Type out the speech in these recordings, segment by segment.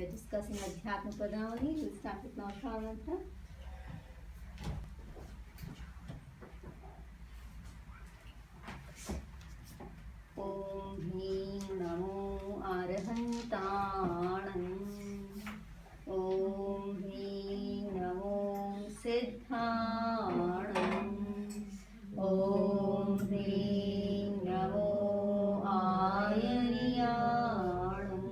We are discussing Adhyatma Padavali. We'll start with now Unnata. Om Hreem Namo Arhantanam. Om Hreem Namo Siddhanam. Om Hreem Namo Ayariyanam.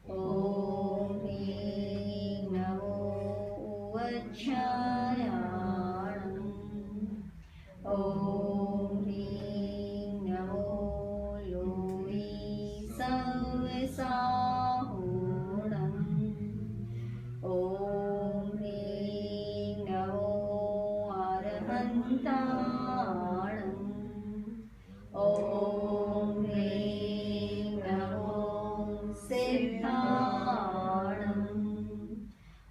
Om Hreem Namo Uvajjayanam. Om Hreem Namo Lovi Savasahunam. Om Hreem Namo Arhantanam. Om Hreem Namo Siddhanam.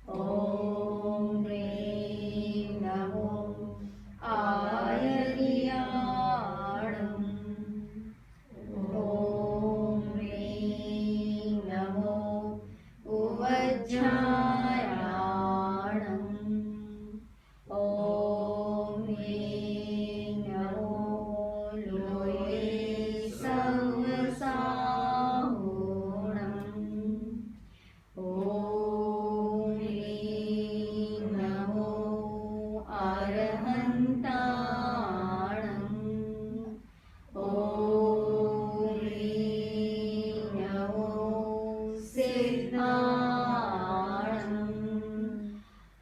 Om Hreem Namo Ayariyanam. Om Hreem Namo Uvajjayanam. Om Hreem Namo Loye Savasahunam. Om Hreem Namo Arhantanam. Om Hreem Namo Siddhanam.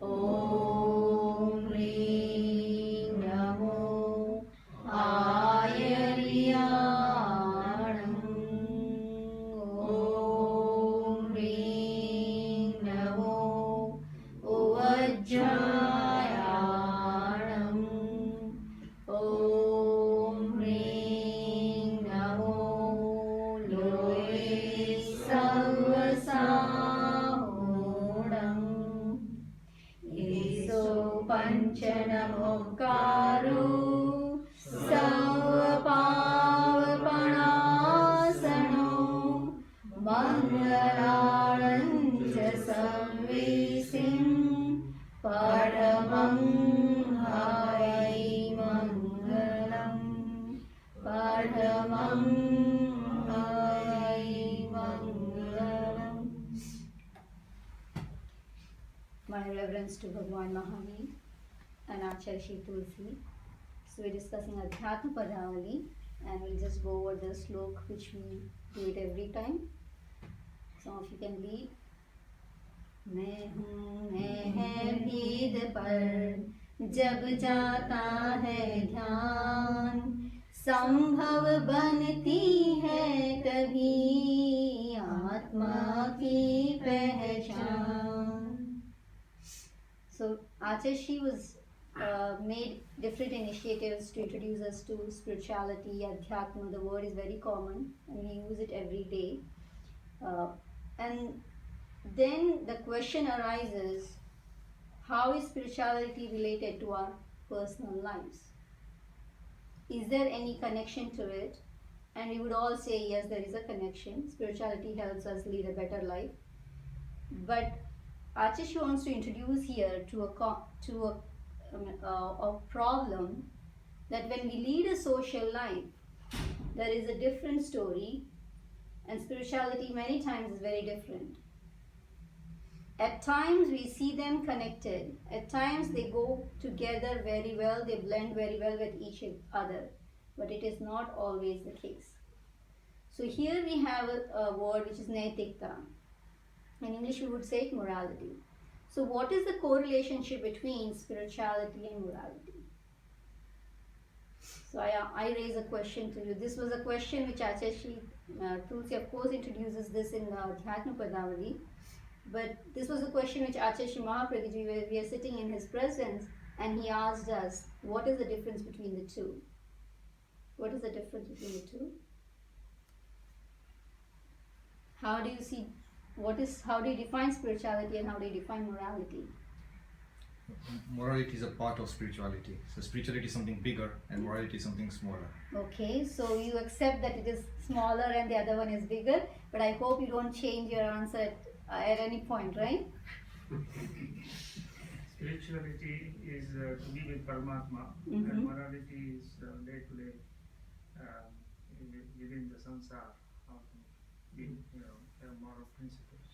Om Hreem Namo Ayariyanam. Om Hreem Namo Uvajjayanam. Om Hreem Namo Loye Savasahunam. Yeso Panchanamokkaro Sarvapavanasano Mangalancha Samvisim Paramam Hai Mangalam. Paramam Hai Mangalam. My reverence to Bhagwan Mahavir and Acharya Shri Tulsi. So we're discussing Adhyatma Padavali and we'll just go over the slok which we do it every time. Some of you can lead. मैं है भेद पर जब जाता है ध्यान संभव बनती है तभी आत्मा की पहचान. So Acharya was made different initiatives to introduce us to spirituality, Adhyatma. The word is very common and we use it every day. And then the question arises, how is spirituality related to our personal lives? Is there any connection to it? And we would all say, yes, there is a connection. Spirituality helps us lead a better life. But Acharya wants to introduce here to a problem that when we lead a social life, there is a different story, and spirituality many times is very different. At times we see them connected. At times they go together very well, they blend very well with each other. But it is not always the case. So here we have a word which is Naitikta. In English we would say it morality. So what is the correlationship between spirituality and morality? So I raise a question to you. This was a question which Acharya Shri Tulsi of course introduces this in Adhyatma Padavali. But this was a question which Acharya Shri Mahaprabhuji, where we are sitting in his presence, and he asked us, what is the difference between the two? What is the difference between the two? How do you see, how do you define spirituality and how do you define morality? Morality is a part of spirituality. So spirituality is something bigger and morality is something smaller. Okay, so you accept that it is smaller and the other one is bigger, but I hope you don't change your answer at any point, right? Spirituality is to be with Paramatma, Mhm. and morality is day to day within the samsara, how to be, have moral principles.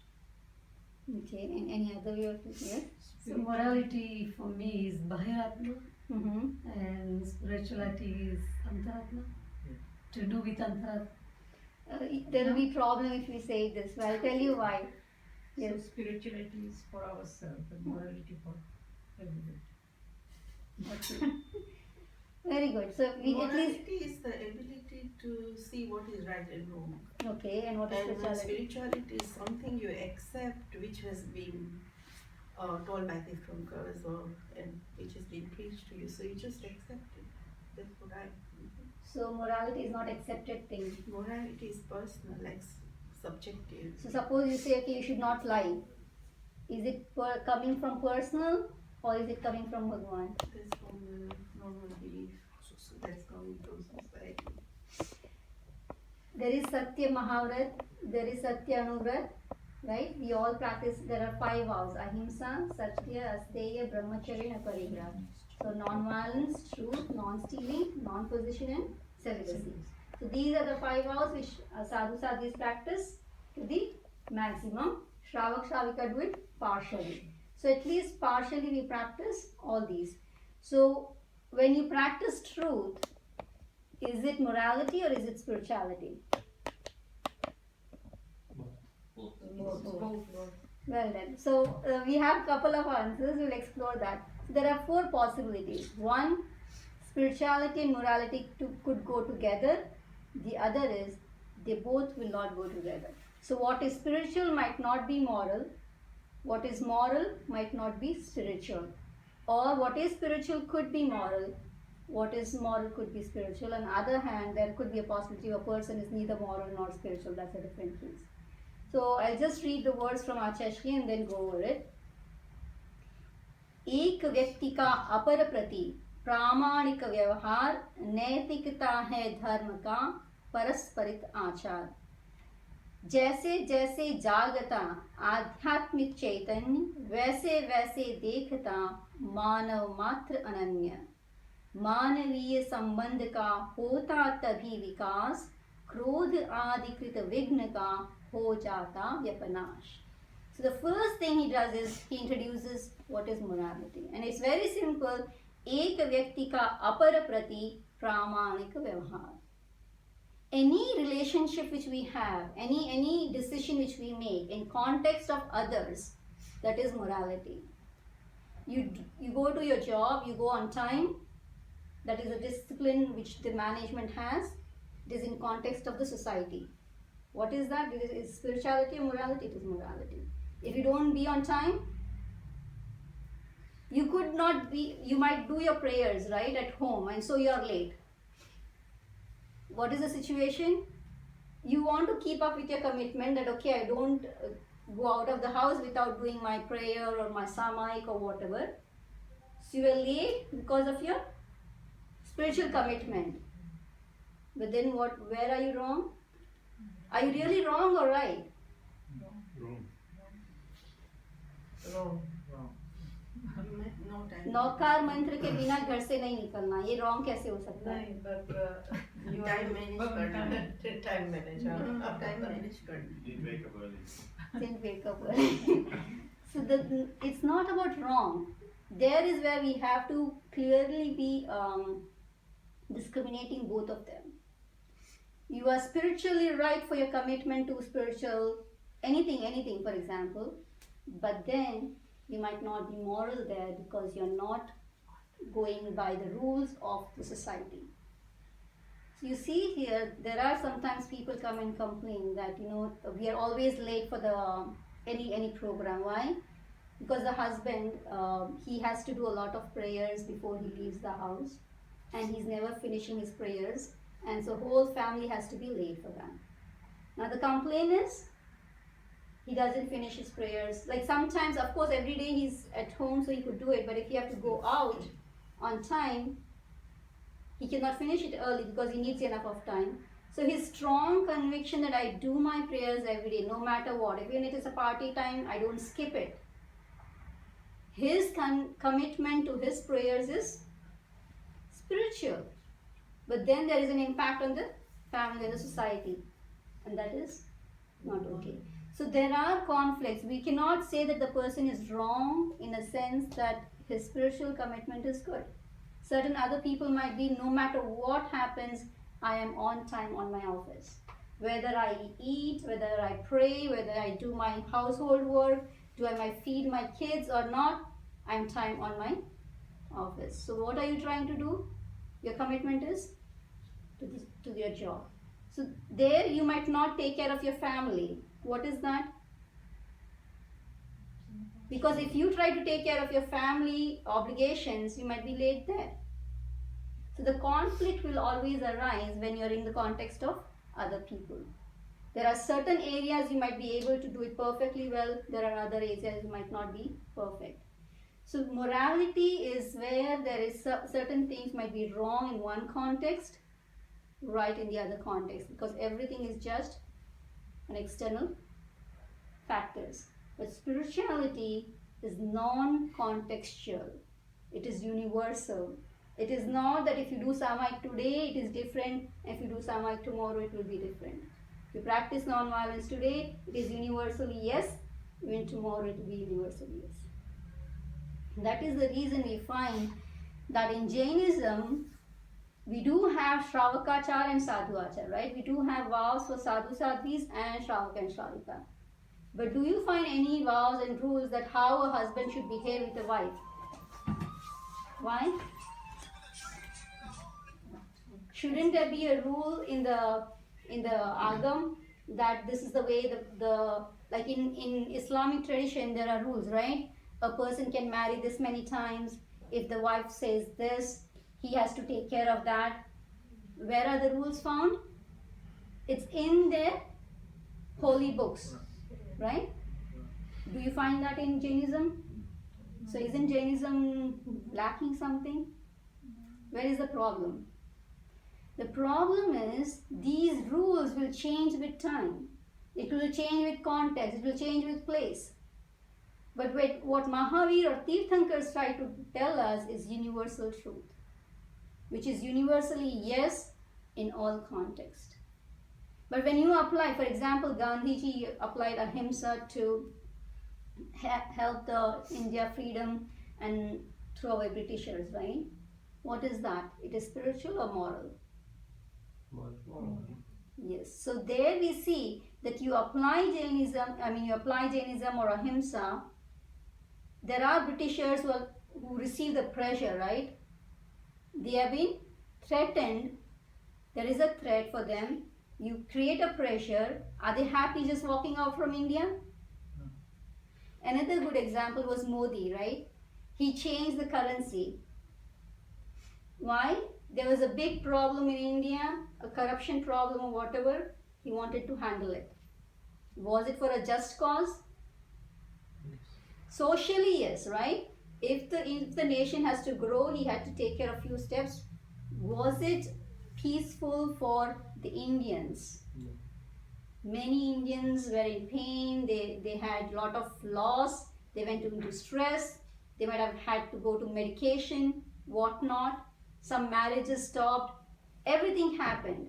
Okay, and any other way of looking at it? So morality for me is Bahiratma Mm-hmm. and spirituality is Antaratma. Yeah. To do with Antaratma. There will be problem if we say this. Well, I'll tell you why. Yes. So spirituality is for ourselves and morality for everybody. Okay. Very good. So we at least Morality is the ability to see what is right and wrong. okay. And what is And spirituality? spirituality is something you accept which has been told by different girls and which has been preached to you. So you just accept it. That's what I think. So morality is not accepted thing. Morality is personal, like subjective. So suppose you say, okay, you should not lie. Is it coming from personal or is it coming from Bhagwan? That's from the normal belief. That's coming from society. There is Satya Mahavrat, there is Satya Anuvrat, right? We all practice, there are 5 vows: Ahimsa, Satya, Asteya, Brahmacharya, and Parigraha. So non-violence, truth, non-stealing, non-possession, and celibacy. So these are the 5 vows which sadhu sadhis practice to the maximum. Shravak Shravika do it partially. So at least partially we practice all these. So when you practice truth, is it morality or is it spirituality? Both. Well then, so we have couple of answers, we'll explore that. So there are 4 possibilities. One, spirituality and morality could go together. The other is, they both will not go together. So what is spiritual might not be moral. What is moral might not be spiritual. Or what is spiritual could be moral. What is moral could be spiritual. On the other hand, there could be a possibility a person is neither moral nor spiritual. That's a different case. So I'll just read the words from Acharya and then go over it. एक व्यक्ति का अपर प्रति प्रामाणिक व्यवहार नैतिकता है धर्म का परस्परित आचार. जैसे जैसे जागता आध्यात्मिक चैतन्य वैसे वैसे देखता मानव मात्र अनन्य. मानवीय संबंध का होता तभी विकास क्रोध आदिकृत विघ्न का हो जाता व्यपनाश. So the first thing he does is he introduces what is morality, and it's very simple. एक व्यक्ति का अपर प्रति प्रामाणिक व्यवहार. Any relationship which we have, any decision which we make in context of others, that is morality. You go to your job, you go on time. That is a discipline which the management has. It is in context of the society. What is that? It is spirituality or morality? It is morality. If you don't be on time, you could not be, you might do your prayers, right, at home, and so you are late. What is the situation? You want to keep up with your commitment that, okay, I don't go out of the house without doing my prayer or my samaik or whatever. So you are late because of your spiritual commitment. But then where are you wrong? Are you really wrong or right? Wrong. Wrong. Wrong. No time. नौकार मंत्र के बिना घर से नहीं निकलना, ये wrong कैसे हो सकता है? नहीं, but you Time are manage time. time manage. Time manage करना. Didn't wake up early. Didn't wake up early. So it's not about wrong. There is where we have to clearly be discriminating both of them. You are spiritually right for your commitment to spiritual anything, for example, but then you might not be moral there because you're not going by the rules of the society. So you see here, there are sometimes people come and complain that, we are always late for the any program. Why? Because the husband, he has to do a lot of prayers before he leaves the house, and he's never finishing his prayers, and so whole family has to be late for that. Now the complaint is, he doesn't finish his prayers. Like sometimes, of course, every day he's at home, so he could do it, but if he have to go out on time, he cannot finish it early because he needs enough of time. So his strong conviction that I do my prayers every day, no matter what, even if it is a party time, I don't skip it. His commitment to his prayers is spiritual. But then there is an impact on the family and the society. And that is not okay. So there are conflicts. We cannot say that the person is wrong in a sense that his spiritual commitment is good. Certain other people might be, no matter what happens, I am on time on my office. Whether I eat, whether I pray, whether I do my household work, do I feed my kids or not, I am time on my office. So what are you trying to do? Your commitment is to your job. So there you might not take care of your family. What is that? Because if you try to take care of your family obligations, you might be late there. So the conflict will always arise when you're in the context of other people. There are certain areas you might be able to do it perfectly well. There are other areas you might not be perfect. So morality is where there is certain things might be wrong in one context, right in the other context, because everything is just an external factors. But spirituality is non-contextual. It is universal. It is not that if you do Samahik today, it is different. If you do Samahik tomorrow, it will be different. If you practice non-violence today, it is universally yes. Even tomorrow, it will be universally yes. That is the reason we find that in Jainism, we do have Shravakachar and Sadhuachar, right? We do have vows for Sadhu Sadhis and Shravaka and Shravika. But do you find any vows and rules that how a husband should behave with a wife? Why? Shouldn't there be a rule in the Agam that this is the way the like in Islamic tradition there are rules, right? A person can marry this many times. If the wife says this, he has to take care of that. Where are the rules found? It's in their holy books, right? Do you find that in Jainism? So isn't Jainism lacking something? Where is the problem? The problem is these rules will change with time. It will change with context. It will change with place. But what Mahavir or Tirthankars try to tell us is universal truth, which is universally yes in all context. But when you apply, for example, Gandhiji applied ahimsa to help the India freedom and throw away Britishers, right? What is that? It is spiritual or moral? Moral. Yes. So there we see that you apply Jainism or ahimsa. There are Britishers who receive the pressure, right? They have been threatened. There is a threat for them. You create a pressure. Are they happy just walking out from India? No. Another good example was Modi, right? He changed the currency. Why? There was a big problem in India, a corruption problem or whatever. He wanted to handle it. Was it for a just cause? Socially, yes, right? If the nation has to grow, he had to take care of few steps. Was it peaceful for the Indians? No. Many Indians were in pain. They had a lot of loss. They went into stress. They might have had to go to medication, whatnot. Some marriages stopped. Everything happened.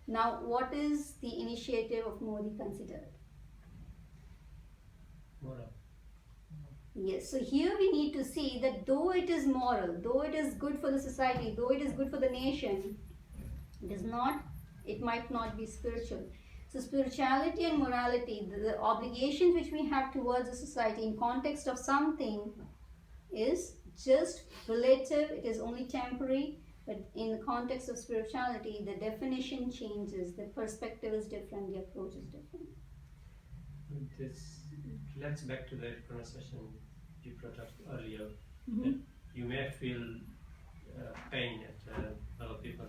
Now, what is the initiative of Modi considered? Moral. Yes, so here we need to see that though it is moral, though it is good for the society, though it is good for the nation, it might not be spiritual. So spirituality and morality, the obligations which we have towards the society in context of something is just relative, it is only temporary, but in the context of spirituality, the definition changes, the perspective is different, the approach is different. This relates back to the conversation you brought up earlier. Mhm. That you may feel pain at a lot of people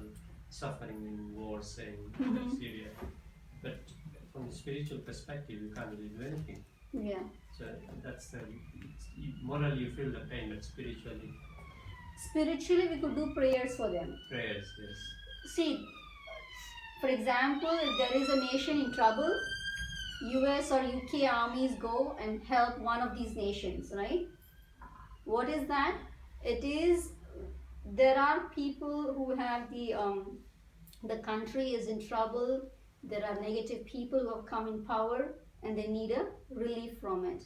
suffering in wars, say in Mhm. Syria, but from the spiritual perspective, you can't really do anything. Yeah. So that's morally you feel the pain, but spiritually Spiritually, we could do prayers for them. prayers, yes. See, For example, if there is a nation in trouble, US or UK armies go and help one of these nations, right? What is that? It is, there are people who have the country is in trouble, there are negative people who have come in power and they need a relief from it.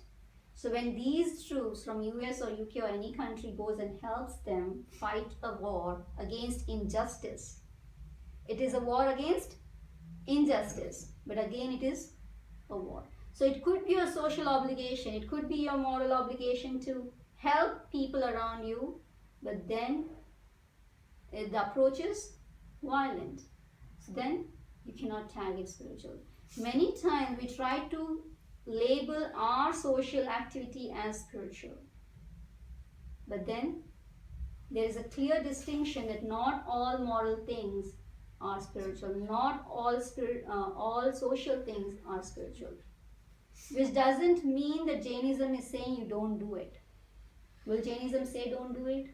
So when these troops from US or UK or any country goes and helps them fight a war against injustice, it is a war against injustice, but again it is a war. So it could be a social obligation, it could be your moral obligation to help people around you, but then the approach is violent. So then you cannot tag it spiritual. Many times we try to label our social activity as spiritual, but then there is a clear distinction that not all moral things are spiritual, not all all social things are spiritual, which doesn't mean that Jainism is saying you don't do it. Will Jainism say don't do it?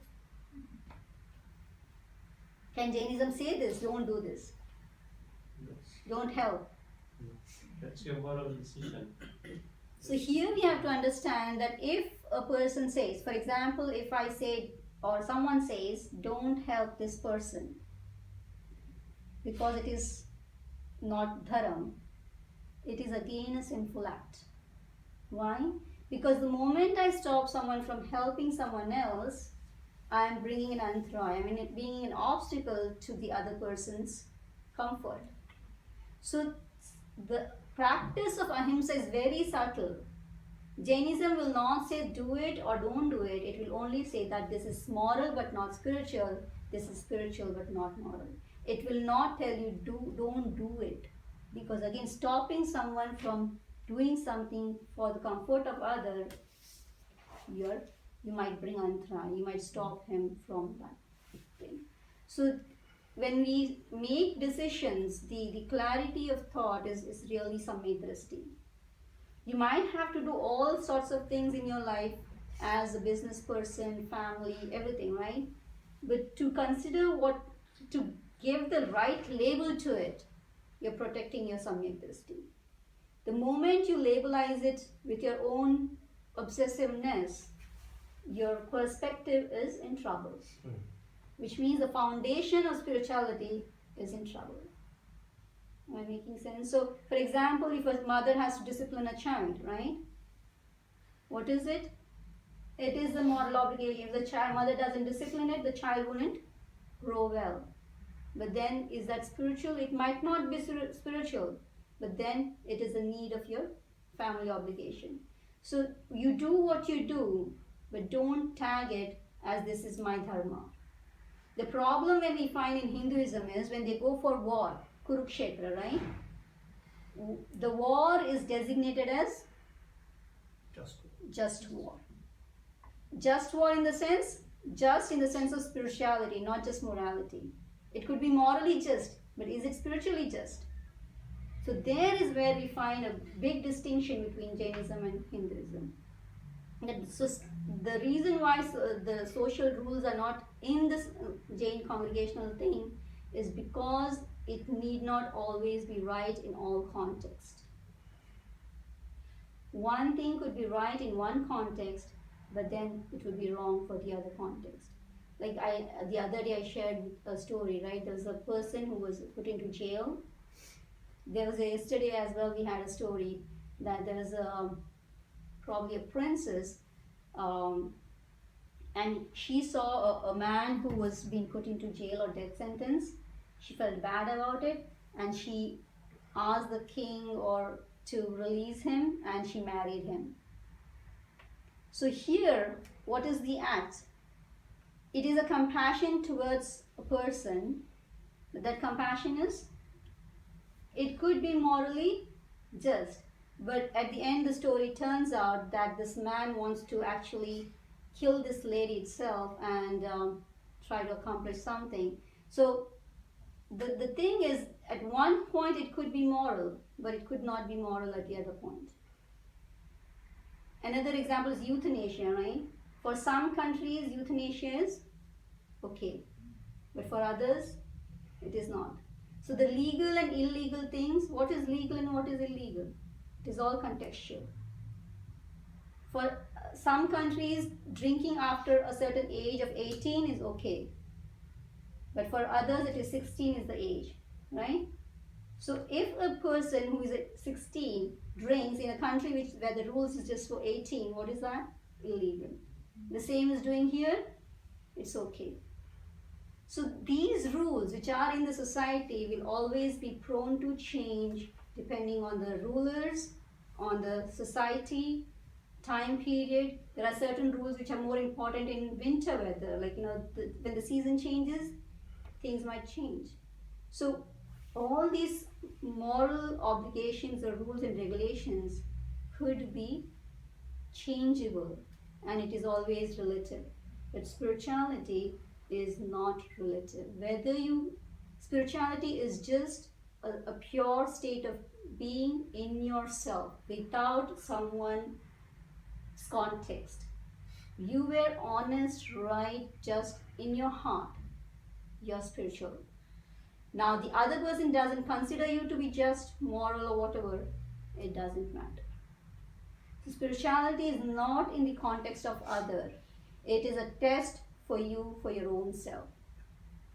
Can Jainism say this? Don't do this. Don't help. That's your moral decision. So here we have to understand that if a person says, for example, if I say or someone says, don't help this person because it is not dharam, it is again a sinful act. Why? Because the moment I stop someone from helping someone else, I am bringing an antray, I mean it being an obstacle to the other person's comfort. So the practice of ahimsa is very subtle. Jainism will not say do it or don't do it. It will only say that this is moral but not spiritual. This is spiritual but not moral. It will not tell you don't do it. Because again, stopping someone from doing something for the comfort of others, you might bring antara, you might stop him from that thing. So when we make decisions, the clarity of thought is really Sammed Drishti. You might have to do all sorts of things in your life as a business person, family, everything, right? But to consider to give the right label to it, you're protecting your Samyak Drishti. The moment you labelize it with your own obsessiveness, your perspective is in trouble. Which means the foundation of spirituality is in trouble. Am I making sense? So, for example, if a mother has to discipline a child, right? What is it? It is the moral obligation. If the mother doesn't discipline it, the child wouldn't grow well. But then, is that spiritual? It might not be spiritual, but then it is a need of your family obligation. So, you do what you do, but don't tag it as this is my dharma. The problem when we find in Hinduism is when they go for war, Kurukshetra, right? The war is designated as just war. Just war in the sense, just in the sense of spirituality, not just morality. It could be morally just, but is it spiritually just? So there is where we find a big distinction between Jainism and Hinduism. So the reason why the social rules are not in this Jain congregational thing is because it need not always be right in all contexts. One thing could be right in one context, but then it would be wrong for the other context. Like the other day I shared a story, right? There was a person who was put into jail. Yesterday as well we had a story that there was probably a princess, and she saw a man who was being put into jail or death sentence. She felt bad about it and she asked the king to release him, and she married him. So here, what is the act? It is a compassion towards a person, but that compassion is, it could be morally just, but at the end the story turns out that this man wants to actually kill this lady itself and try to accomplish something. So the thing is, at one point it could be moral, but it could not be moral at the other point. Another example is euthanasia, right? For some countries, euthanasia is okay, but for others, it is not. So the legal and illegal things, what is legal and what is illegal? It is all contextual. For some countries, drinking after a certain age of 18 is okay. But for others, it is 16 is the age, right? So if a person who is at 16 drinks in a country where the rules is just for 18, what is that? Illegal. The same is doing here, it's okay. So these rules which are in the society will always be prone to change depending on the rulers, on the society, time period. There are certain rules which are more important in winter weather, like when the season changes, things might change. So all these moral obligations or rules and regulations could be changeable, and it is always relative. But spirituality is not relative. Spirituality is just a pure state of being in yourself without someone's context. You were honest, right, just in your heart. You're spiritual. Now the other person doesn't consider you to be just, moral, or whatever. It doesn't matter. So spirituality is not in the context of other. It is a test for you, for your own self.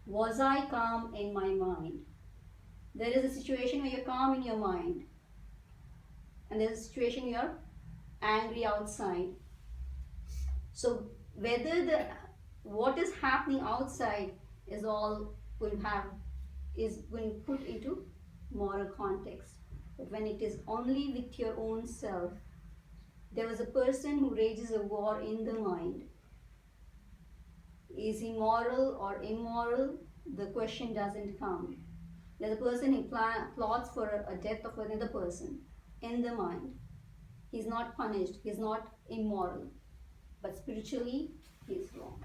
Was I calm in my mind? There is a situation where you're calm in your mind, and there's a situation you're angry outside. So whether what is happening outside is all going to put into moral context. But when it is only with your own self, there was a person who rages a war in the mind. Is he moral or immoral? The question doesn't come. There's a person who plots for a death of another person in the mind. He's not punished, he's not immoral, but spiritually he's wrong.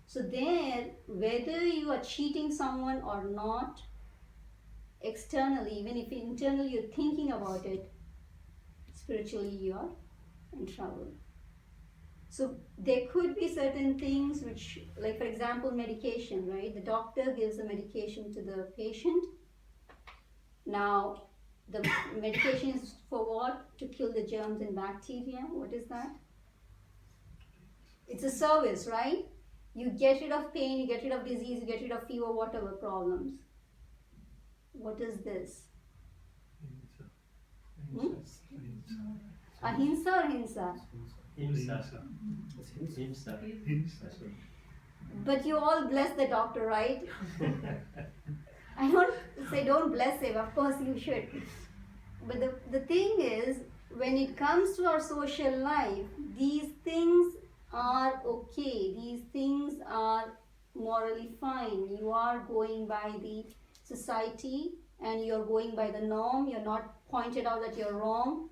So there, whether you are cheating someone or not, externally, even if internally you're thinking about it, spiritually you are in trouble. So there could be certain things which, like for example, medication, right? The doctor gives a medication to the patient. Now, the medication is for what? To kill the germs and bacteria. What is that? It's a service, right? You get rid of pain, you get rid of disease, you get rid of fever, whatever problems. What is this? Ahimsa or hinsa? Himsa. But you all bless the doctor, right? I don't say don't bless him, of course you should. But the thing is, when it comes to our social life, these things are okay, these things are morally fine. You are going by the society and you're going by the norm, you're not pointed out that you're wrong.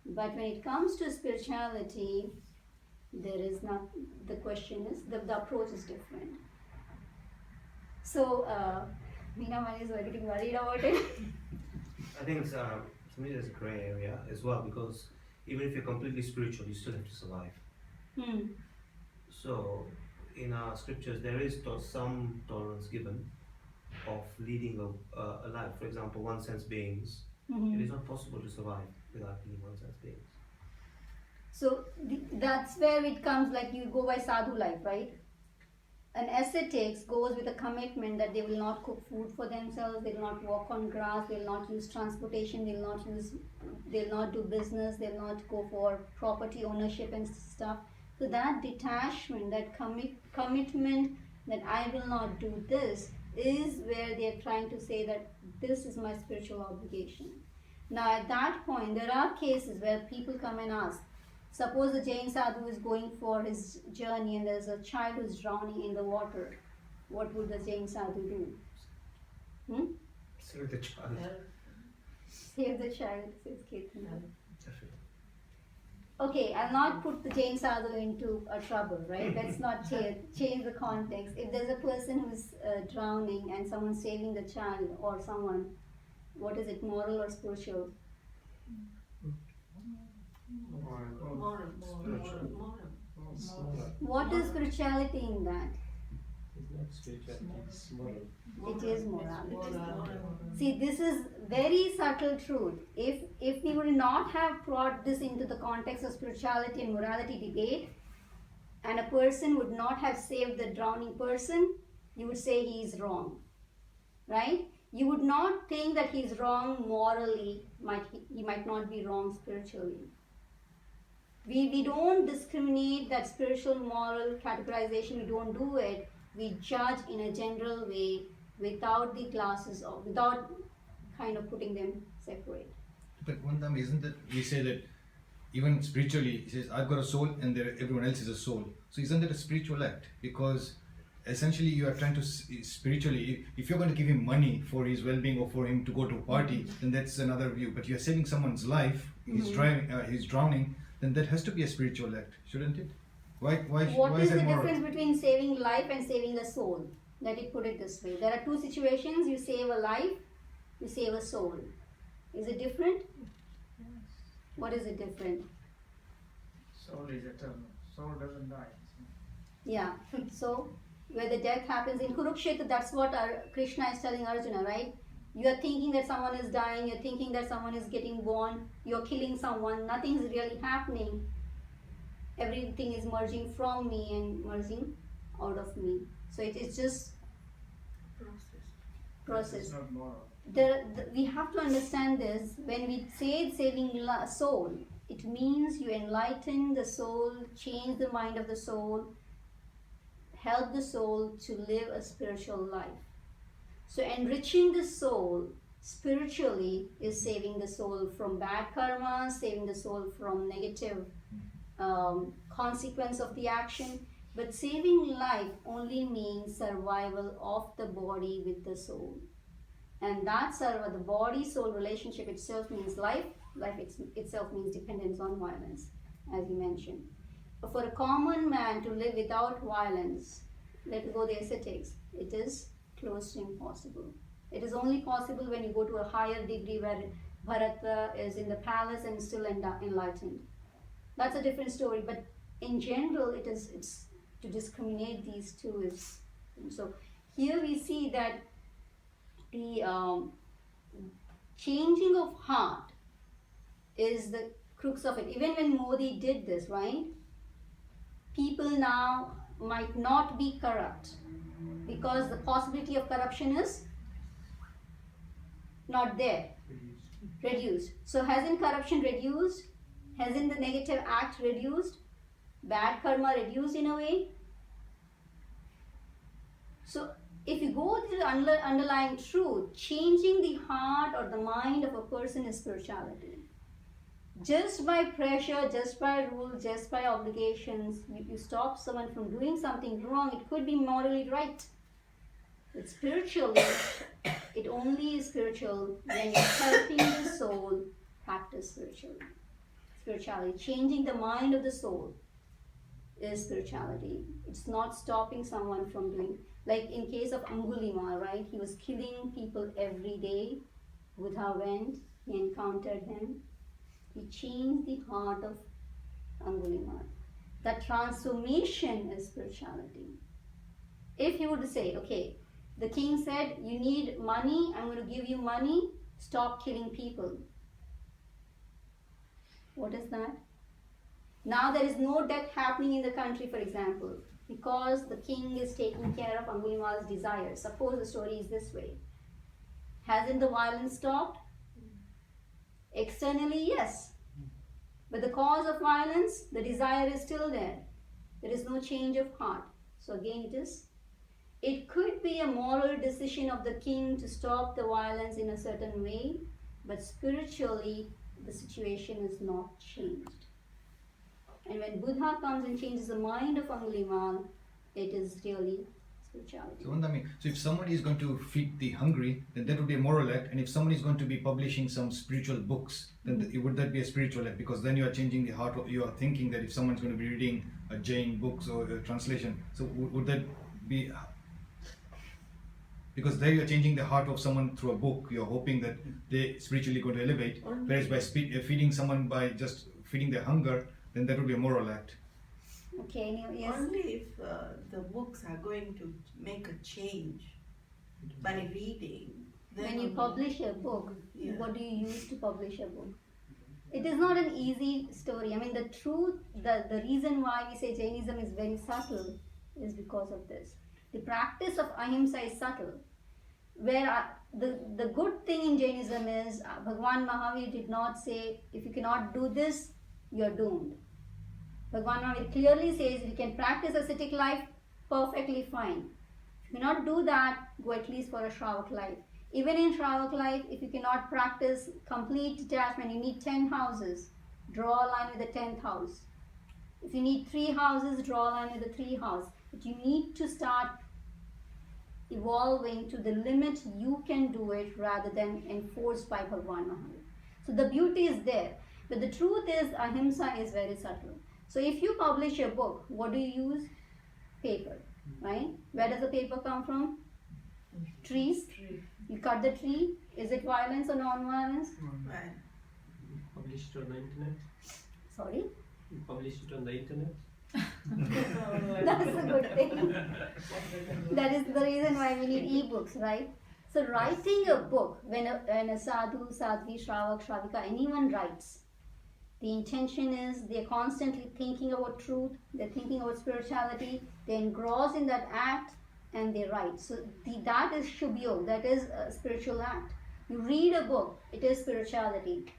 But when it comes to spirituality, there is not, the question is, the approach is different. So, Meena Mani is getting worried about it. I think it's, to me, there's a grey area as well, because even if you're completely spiritual, you still have to survive. So, in our scriptures, there is some tolerance given of leading a life. For example, one sense beings, it is not possible to survive without being one sense beings. So that's where it comes, like you go by sadhu life, right? An ascetics goes with a commitment that they will not cook food for themselves, they will not walk on grass, they will not use transportation, they will not do business, they will not go for property ownership and stuff. So that detachment, that commitment that I will not do this, is where they are trying to say that this is my spiritual obligation. Now at that point, there are cases where people come and ask, suppose the Jain sadhu is going for his journey and there's a child who's drowning in the water. What would the Jain sadhu do? Save the child. Save the child, says Ketan. Definitely. Okay, I'll not put the Jain sadhu into a trouble, right? Let's not change the context. If there's a person who's drowning and someone's saving the child or someone, what is it, moral or spiritual? Moral. What is spirituality in that? It's not spirituality, it's moral. It is morality. Moral. See, this is very subtle truth. If we would not have brought this into the context of spirituality and morality debate, and a person would not have saved the drowning person, you would say he is wrong, right? You would not think that he is wrong morally. He might not be wrong spiritually. We don't discriminate that spiritual moral categorization. We don't do it. We judge in a general way without the classes or without kind of putting them separate. But one time, isn't that we say that even spiritually, he says, I've got a soul and everyone else is a soul. So isn't that a spiritual act? Because essentially you are trying to spiritually, if you're going to give him money for his well-being or for him to go to a party, then that's another view. But you're saving someone's life, he's drowning, then that has to be a spiritual act, shouldn't it? Why What is is the that moral? difference between saving life and saving a soul? Let it put it this way. There are two situations. You save a life, you save a soul. Is it different? What is it different? Soul is eternal. Soul doesn't die. Yeah. So where the death happens in Kurukshetra, that's what Krishna is telling Arjuna, right? You are thinking that someone is dying, you're thinking that someone is getting born, you're killing someone, nothing's really happening. Everything is merging from me and merging out of me. So it is just process. It's not moral. We have to understand this. When we say saving soul, it means you enlighten the soul, change the mind of the soul, help the soul to live a spiritual life. So enriching the soul spiritually is saving the soul from bad karma, saving the soul from negative consequence of the action. But saving life only means survival of the body with the soul. And that's the body-soul relationship itself means life. Life itself means dependence on violence, as you mentioned. But for a common man to live without violence, let go the ascetics, it is close to impossible. It is only possible when you go to a higher degree where Bharata is in the palace and still enlightened. That's a different story, but in general, it's to discriminate these two is. So here we see that the changing of heart is the crux of it. Even when Modi did this, right? People now might not be corrupt because the possibility of corruption is not there, reduced. So hasn't corruption reduced? Hasn't the negative act reduced? Bad karma reduced in a way? So if you go to the underlying truth, changing the heart or the mind of a person is spirituality. Just by pressure, just by rules, just by obligations, you stop someone from doing something wrong. It could be morally right. But spiritually, it only is spiritual when you're helping the soul practice spirituality. Changing the mind of the soul is spirituality. It's not stopping someone from doing, like in case of Angulima, right? He was killing people every day. Buddha went, he encountered him. He changed the heart of Angulima. That transformation is spirituality. If you would say, okay, the king said, you need money, I'm going to give you money, stop killing people. What is that? Now there is no death happening in the country, for example, because the king is taking care of Angulimal's desires. Suppose the story is this way. Hasn't the violence stopped? Externally, yes. But the cause of violence, the desire is still there. There is no change of heart. So again it could be a moral decision of the king to stop the violence in a certain way, but spiritually the situation is not changed. And when Buddha comes and changes the mind of Angulimal, it is really spirituality. So if somebody is going to feed the hungry, then that would be a moral act. And if somebody is going to be publishing some spiritual books, then would that be a spiritual act? Because then you are changing the heart of, you are thinking that if someone's going to be reading a Jain books or a translation, so would that be, because there you are changing the heart of someone through a book, you are hoping that they spiritually going to elevate. Whereas by feeding someone by just feeding their hunger, then that would be a moral act. Okay, yes. Only if the books are going to make a change by reading. Then When you only- publish a book, Yeah. what do you use to publish a book? It is not an easy story. I mean, the truth, the reason why we say Jainism is very subtle is because of this. The practice of ahimsa is subtle. Where the good thing in Jainism is Bhagwan Mahavir did not say, if you cannot do this, you're doomed. Bhagwan Mahavir clearly says, if you can practice ascetic life, perfectly fine. If you cannot do that, go at least for a Shravak life. Even in Shravak life, if you cannot practice complete detachment, you need 10 houses. Draw a line with the 10th house. If you need 3 houses, draw a line with the 3 house. But you need to start evolving to the limit you can do it rather than enforced by Bhagwan Mahavir. So the beauty is there. But the truth is, ahimsa is very subtle. So if you publish a book, what do you use? Paper, right? Where does the paper come from? Trees. You cut the tree. Is it violence or non-violence? Right. Publish it on the internet. Sorry? You publish it on the internet. That's a good thing. That is the reason why we need e-books, right? So writing a book, when a sadhu, sadhvi, shravak, shravika, anyone writes, the intention is they're constantly thinking about truth, they're thinking about spirituality, they're engrossed in that act and they write. So that is shubhyog, that is a spiritual act. You read a book, it is spirituality.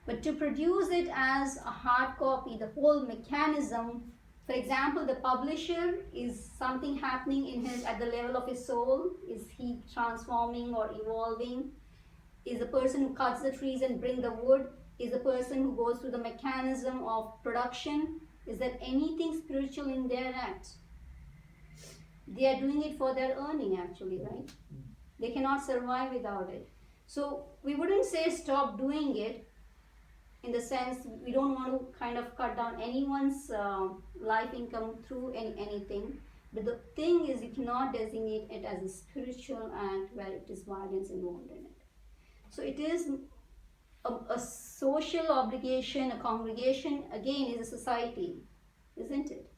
But to produce it as a hard copy, the whole mechanism, for example, the publisher, is something happening in his at the level of his soul? Is he transforming or evolving? Is the person who cuts the trees and bring the wood? Is the person who goes through the mechanism of production? Is there anything spiritual in their act? They are doing it for their earning actually, right? They cannot survive without it. So we wouldn't say stop doing it, in the sense we don't want to kind of cut down anyone's life income through anything. But the thing is, you cannot designate it as a spiritual act where it is violence involved in it. So it is a social obligation. A congregation, again, is a society, isn't it?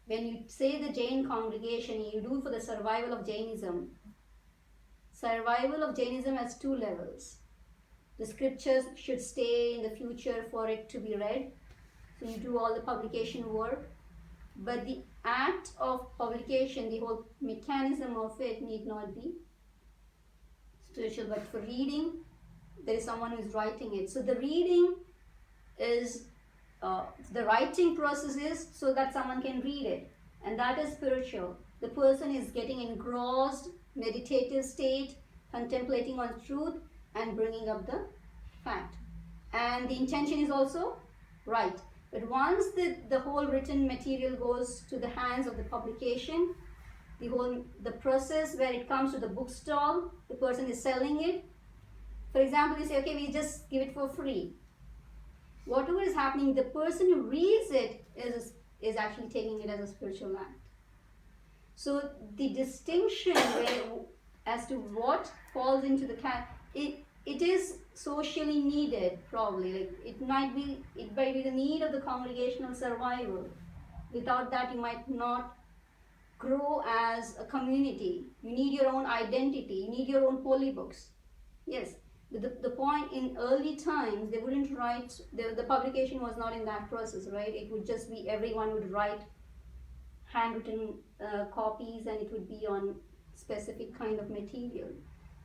When you say the Jain congregation, you do for the survival of Jainism. Survival of Jainism has 2 levels. The scriptures should stay in the future for it to be read. So you do all the publication work. But the act of publication, the whole mechanism of it need not be spiritual. But for reading, there is someone who is writing it. So the reading is, the writing process is so that someone can read it. And that is spiritual. The person is getting engrossed, meditative state, contemplating on truth and bringing up the fact. And the intention is also right. But once the whole written material goes to the hands of the publication, the process where it comes to the bookstall, the person is selling it. For example, you say, okay, we just give it for free. Whatever is happening, the person who reads it is actually taking it as a spiritual act. So the distinction as to what falls into the it is socially needed, probably. Like it might be the need of the congregational survival. Without that, you might not grow as a community. You need your own identity. You need your own holy books. Yes, the point in early times, they wouldn't write, the publication was not in that process, right? It would just be everyone would write handwritten copies, and it would be on specific kind of material.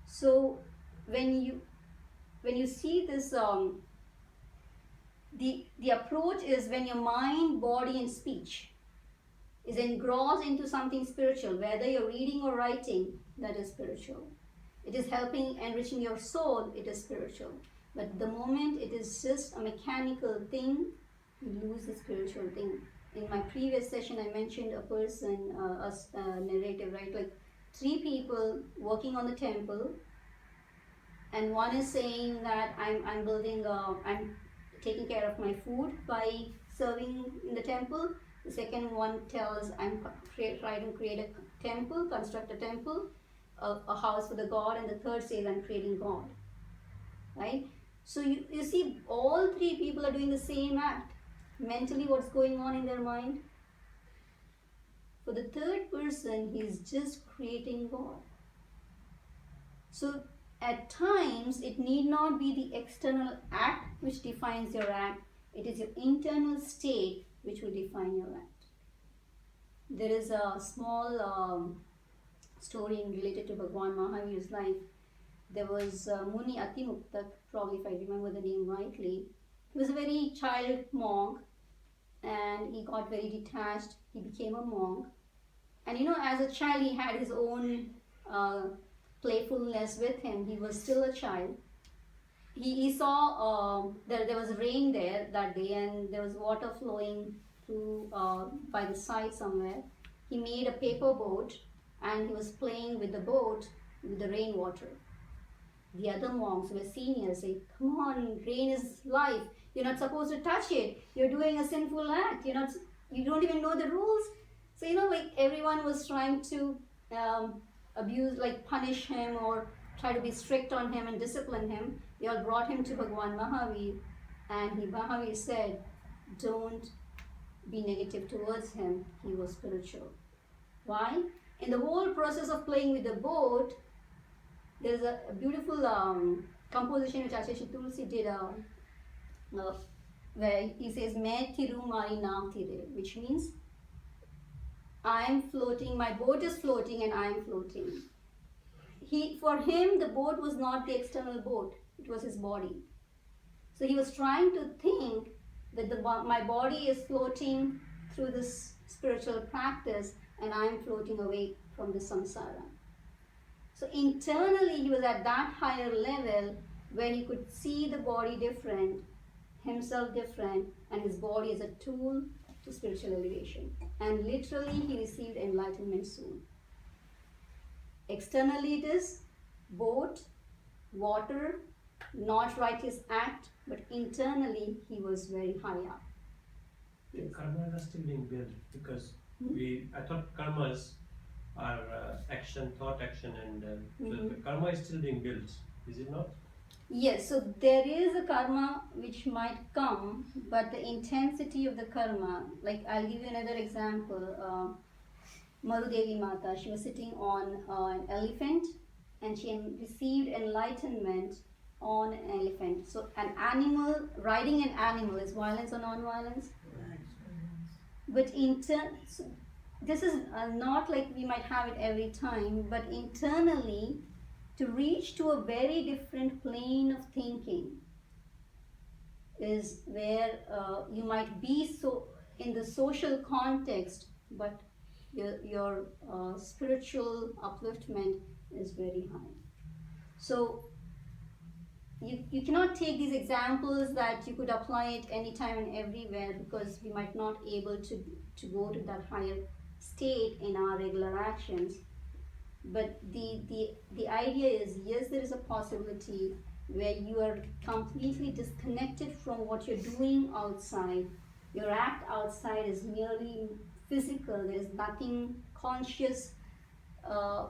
So when you see this, the approach is when your mind, body and speech is engrossed into something spiritual, whether you're reading or writing, that is spiritual. It is helping, enriching your soul, it is spiritual. But the moment it is just a mechanical thing, you lose the spiritual thing. In my previous session, I mentioned a person, a narrative, right? Like 3 people working on the temple, and one is saying that I'm building, I'm taking care of my food by serving in the temple. The second one tells I'm trying to create a temple, construct a temple, a house for the God, and the third says I'm creating God, right? So you see all 3 people are doing the same act. mentally what's going on in their mind. For the third person, he's just creating God. So at times, it need not be the external act which defines your act, it is your internal state which will define your act. There is a small story related to Bhagwan Mahavir's life. There was Muni Atimuktak, probably if I remember the name rightly. He was a very child monk and he got very detached. He became a monk. And you know, as a child, he had his own playfulness with him. He was still a child. He saw there was rain there that day and there was water flowing through by the side somewhere. He made a paper boat and he was playing with the boat with the rainwater. The other monks who were seniors say, "Come on, rain is life. You're not supposed to touch it. You're doing a sinful act. You don't even know the rules." So like everyone was trying to abuse, like punish him or try to be strict on him and discipline him. They all brought him to Bhagwan Mahavir, and Mahavir said, "Don't be negative towards him. He was spiritual." Why? In the whole process of playing with the boat, there's a beautiful composition which Acharya Tulsi did, where he says, "Main thiru mari naam thire," which means I am floating, my boat is floating and I am floating. For him, the boat was not the external boat, it was his body. So he was trying to think that my body is floating through this spiritual practice and I am floating away from the samsara. So internally he was at that higher level where he could see the body different, himself different, and his body as a tool to spiritual elevation. And literally he received enlightenment soon. Externally it is boat, water, not righteous act, but internally he was very high up. The karmas are still being built because I thought karmas are action, thought action, and so the karma is still being built, is it not? Yes, so there is a karma which might come, but the intensity of the karma, like I'll give you another example. Marudevi Mata, she was sitting on an elephant and she received enlightenment on an elephant. So an animal, riding an animal is violence or non-violence? But so this is not like we might have it every time, but internally to reach to a very different plane of thinking is where you might be so in the social context, but your spiritual upliftment is very high. So you cannot take these examples that you could apply it anytime and everywhere because we might not able to go to that higher state in our regular actions. But the idea is, yes, there is a possibility where you are completely disconnected from what you're doing outside. Your act outside is merely physical. There is nothing conscious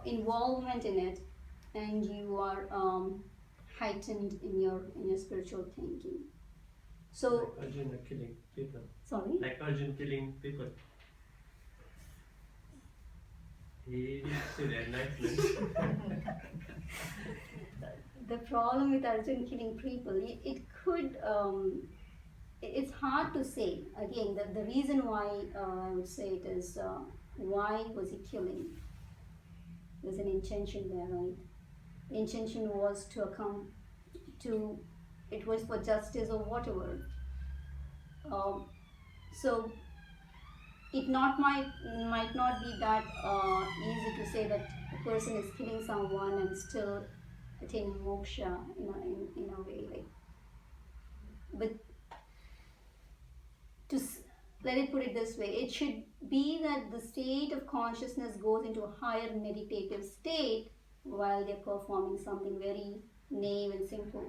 involvement in it, and you are heightened in your spiritual thinking. So like Arjuna killing people. Sorry. Like Arjuna killing people. He did enlightenment. The problem with Arjun killing people, it could, it's hard to say. Again, the reason why I would say it is, why was he killing? There's an intention there, right? The intention was it was for justice or whatever. So it might not be that easy to say that a person is killing someone and still attaining moksha in a way, like. But let it put it this way, it should be that the state of consciousness goes into a higher meditative state while they're performing something very naive and simple,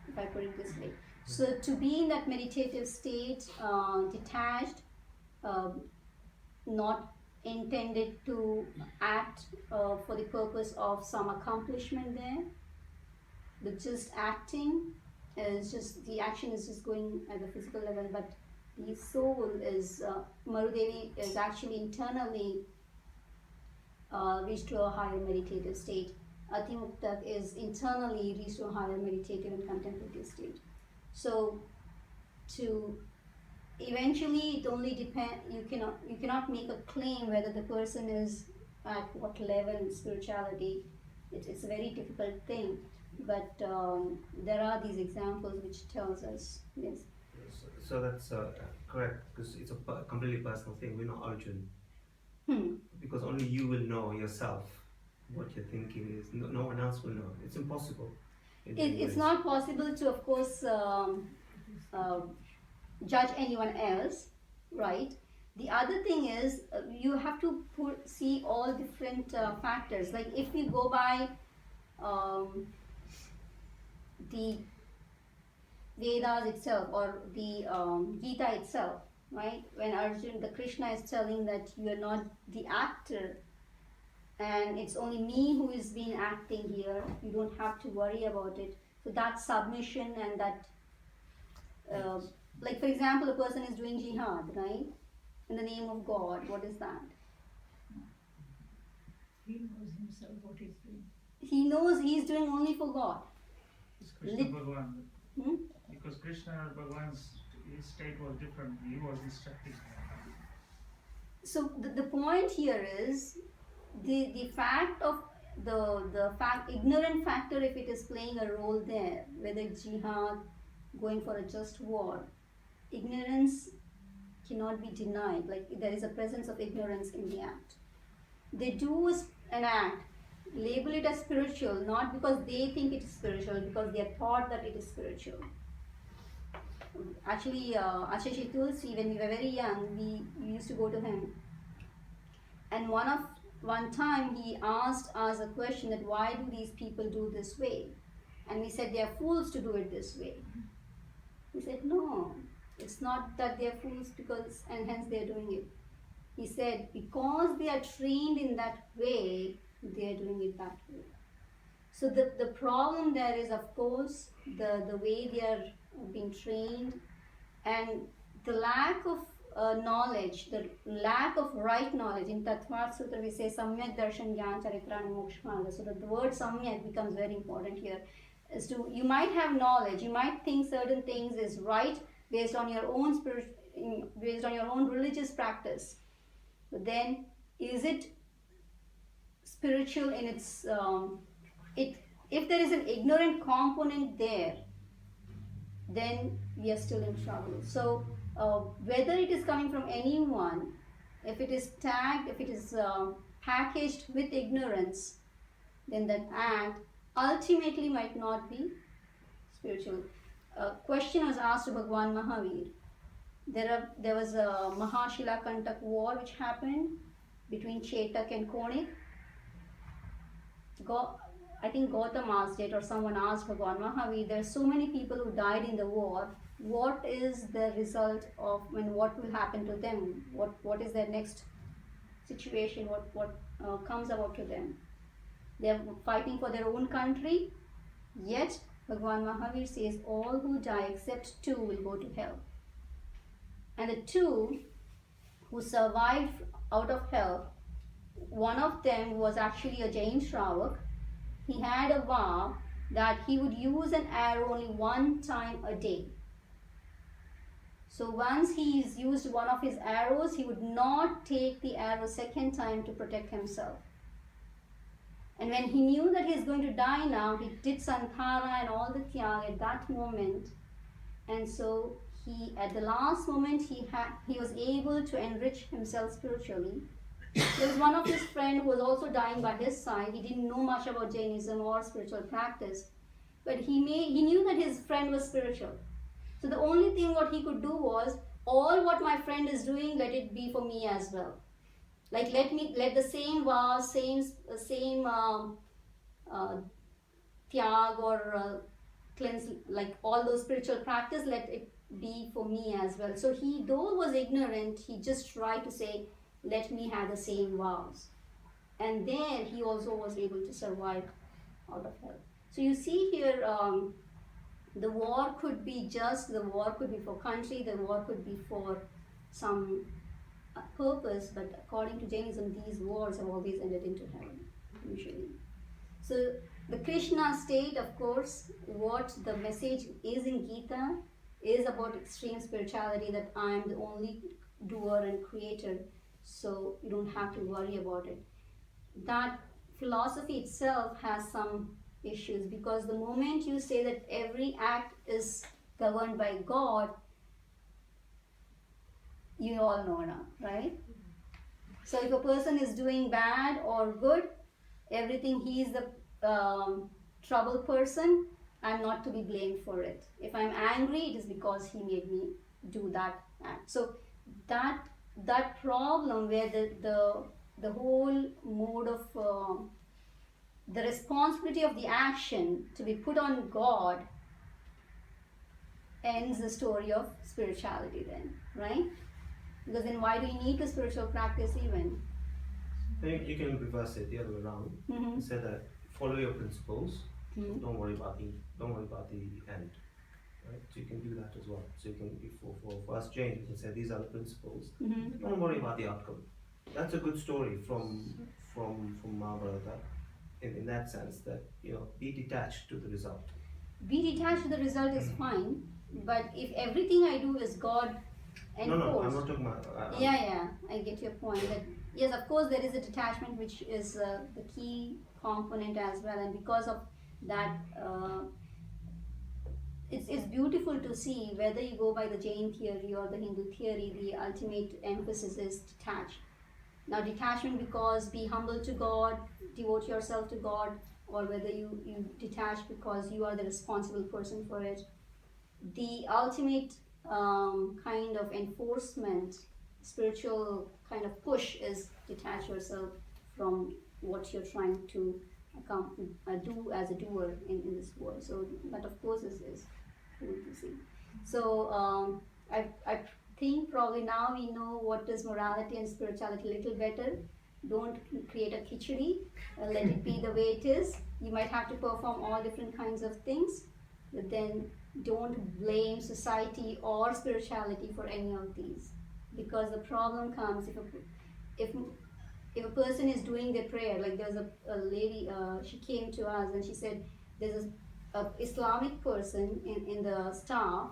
if I put it this way. So to be in that meditative state, detached, not intended to act for the purpose of some accomplishment there, but just acting is just, the action is just going at the physical level, but the soul is, Marudevi is actually internally reached to a higher meditative state. Atimukta is internally reached to a higher meditative and contemplative state. So, to eventually, it only depend. You cannot make a claim whether the person is at what level in spirituality. It's a very difficult thing, but there are these examples which tells us yes. So that's correct, because it's a completely personal thing. We're not Arjun. Because only you will know yourself what you're thinking is. No one else will know. It's impossible. It's not possible to, of course, judge anyone else, right? The other thing is you have to see all different factors. Like if we go by the Vedas itself or the Gita itself, right? When the Krishna is telling that you are not the actor and it's only me who is being acting here, you don't have to worry about it. So that submission and that, like for example, a person is doing jihad, right? In the name of God, what is that? He knows himself what he's doing. He knows he's doing only for God. It's Krishna Bhagavan. Hmm? Because Krishna Bhagavan's his state was different. He was instructing. So the point here is the fact of the fact ignorant factor, if it is playing a role there, whether it's jihad, going for a just war, ignorance cannot be denied. Like there is a presence of ignorance in the act. They do an act, label it as spiritual, not because they think it is spiritual, because they are taught that it is spiritual. Actually, Acharya Tulsi, when we were very young, we used to go to him. And one time he asked us a question that why do these people do this way? And we said they are fools to do it this way. He said, no, it's not that they are fools because, and hence they are doing it. He said, because they are trained in that way, they are doing it that way. So the problem there is, of course, the way they are being trained and the lack of knowledge, the lack of right knowledge. In Tattva Sutra we say Samyak Darshan Gyan Charitrani Moksha. So that the word Samyak becomes very important here. As to, you might have knowledge, you might think certain things is right based on your own based on your own religious practice. But then, is it spiritual in its if there is an ignorant component there, then we are still in trouble. So whether it is coming from anyone, if it is tagged, if it is packaged with ignorance, then that act ultimately might not be spiritual. A question was asked to Bhagwan Mahavir. There was a Mahashilakantak war which happened between Chetak and Konik. I think Gautam asked it, or someone asked Bhagwan Mahavir, there are so many people who died in the war. What is the result of, what will happen to them? What is their next situation? What comes about to them? They are fighting for their own country, yet Bhagwan Mahavir says all who die except two will go to hell. And the two who survived out of hell, one of them was actually a Jain Shravak. He had a vow that he would use an arrow only one time a day. So once he's used one of his arrows, he would not take the arrow second time to protect himself. And when he knew that he's going to die now, he did Sankhara and all the Tyag at that moment. And so at the last moment, he was able to enrich himself spiritually. There was one of his friends who was also dying by his side. He didn't know much about Jainism or spiritual practice, but he knew that his friend was spiritual. So the only thing what he could do was, all what my friend is doing, let it be for me as well. Like let the same vow, same tyag or cleanse, like all those spiritual practice, let it be for me as well. So he, though was ignorant, he just tried to say, let me have the same vows. And there he also was able to survive out of hell. So you see here, The war could be just, the war could be for country, the war could be for some purpose, but according to Jainism, these wars have always ended into heaven, usually. So the Krishna state, of course, what the message is in Gita is about extreme spirituality, that I am the only doer and creator, so you don't have to worry about it. That philosophy itself has some issues, because the moment you say that every act is governed by God, you all know now, right? So if a person is doing bad or good, everything, he is the trouble person, I'm not to be blamed for it. If I'm angry, it is because he made me do that act. So that problem where the whole mode of the responsibility of the action to be put on God ends the story of spirituality then, right? Because then why do you need the spiritual practice even? I think you can reverse it the other way around and say that follow your principles. Don't worry about the end, right? So you can do that as well. So you can, for us Jains, you can say these are the principles. Don't worry about the outcome. That's a good story from Mahabharata, in that sense, that be detached to the result. Be detached to the result is fine, but if everything I do is God enforced. No, I'm not talking about. Yeah, I get your point. That yes, of course, there is a detachment which is the key component as well, and because of that, it's beautiful to see whether you go by the Jain theory or the Hindu theory. The ultimate emphasis is detached. Now, detachment because be humble to God, devote yourself to God, or whether you detach because you are the responsible person for it. The ultimate kind of enforcement, spiritual kind of push is detach yourself from what you're trying to do as a doer in this world. So that of course is cool to see. So I think probably now we know what is morality and spirituality a little better. Don't create a khichdi, let it be the way it is. You might have to perform all different kinds of things, but then don't blame society or spirituality for any of these, because the problem comes if a person is doing their prayer. Like there's a lady, she came to us and she said there's a Islamic person in the staff,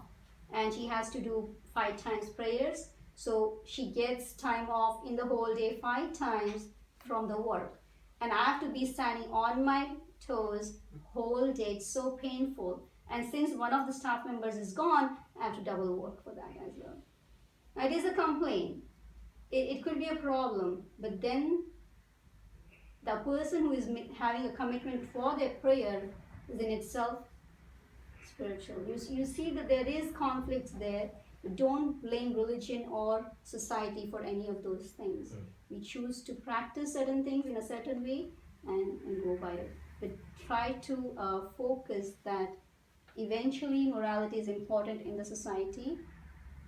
and she has to do 5 times prayers, so she gets time off in the whole day 5 times from the work, and I have to be standing on my toes whole day. It's so painful. And since one of the staff members is gone, I have to double work for that as well. Now, it is a complaint. It could be a problem, but then the person who is having a commitment for their prayer is in itself spiritual. You see that there is conflicts there. Don't blame religion or society for any of those things. We choose to practice certain things in a certain way and go by it. But try to focus that eventually morality is important in the society.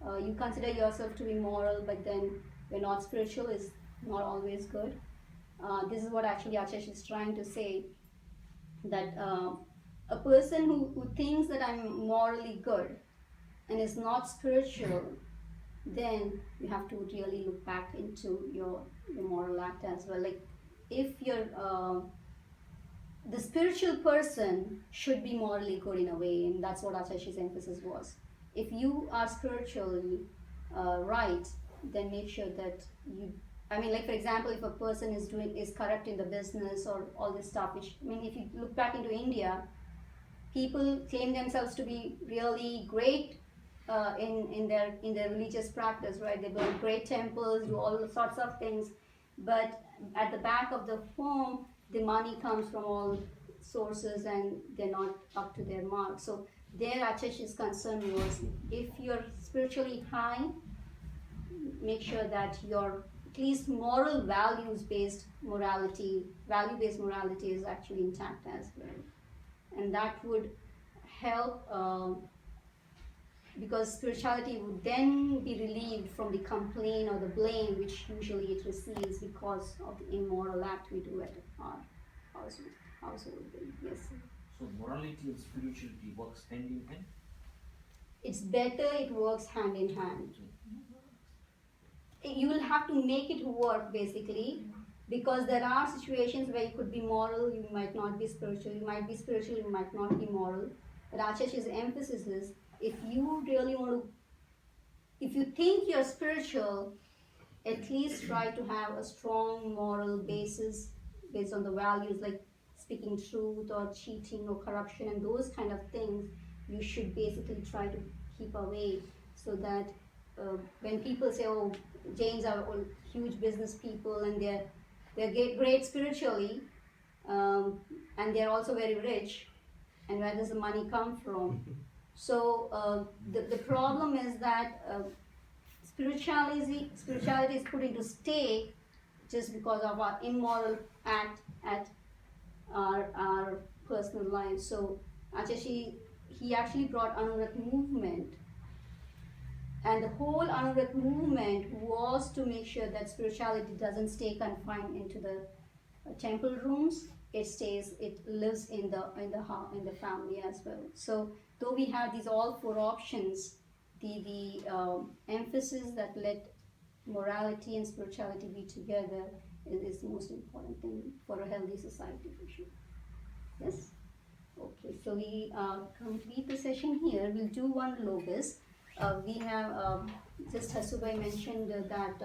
You consider yourself to be moral, but then you're not spiritual is not always good. This is what actually Achash is trying to say, that a person who thinks that I'm morally good and is not spiritual, then you have to really look back into your moral act as well. Like if you're the spiritual person should be morally good in a way, and that's what Achash's emphasis was. If you are spiritually right, then make sure that you. I mean, like for example, if a person is corrupt in the business or all this stuff, which I mean, if you look back into India, people claim themselves to be really great in their religious practice, right? They build great temples, do all sorts of things, but at the back of the home, the money comes from all sources and they're not up to their mark. So their Achash's concern was, if you're spiritually high, make sure that your at least moral value-based morality is actually intact as well. And that would help because spirituality would then be relieved from the complaint or the blame which usually it receives because of the immoral act we do at our household. Yes. So morality and spirituality works hand in hand. It's better it works hand in hand. You will have to make it work basically, because there are situations where you could be moral, you might not be spiritual, you might be spiritual, you might not be moral. Rajesh's emphasis is, if you really want to, if you think you're spiritual, at least try to have a strong moral basis based on the values like speaking truth or cheating or corruption and those kind of things. You should basically try to keep away, so that when people say, oh, Jains are all huge business people and they're great spiritually, and they're also very rich, and where does the money come from? So the problem is that spirituality is put into stake just because of our immoral act at our personal lives. So Achashi, he actually brought Anurat movement, and the whole Anurat movement was to make sure that spirituality doesn't stay confined into the temple rooms. It lives in the family as well. So though we have these all four options, the emphasis that let morality and spirituality be together is the most important thing for a healthy society, for sure. Yes. Okay, so we complete the session here. We'll do one logos. We have just Hasubai mentioned that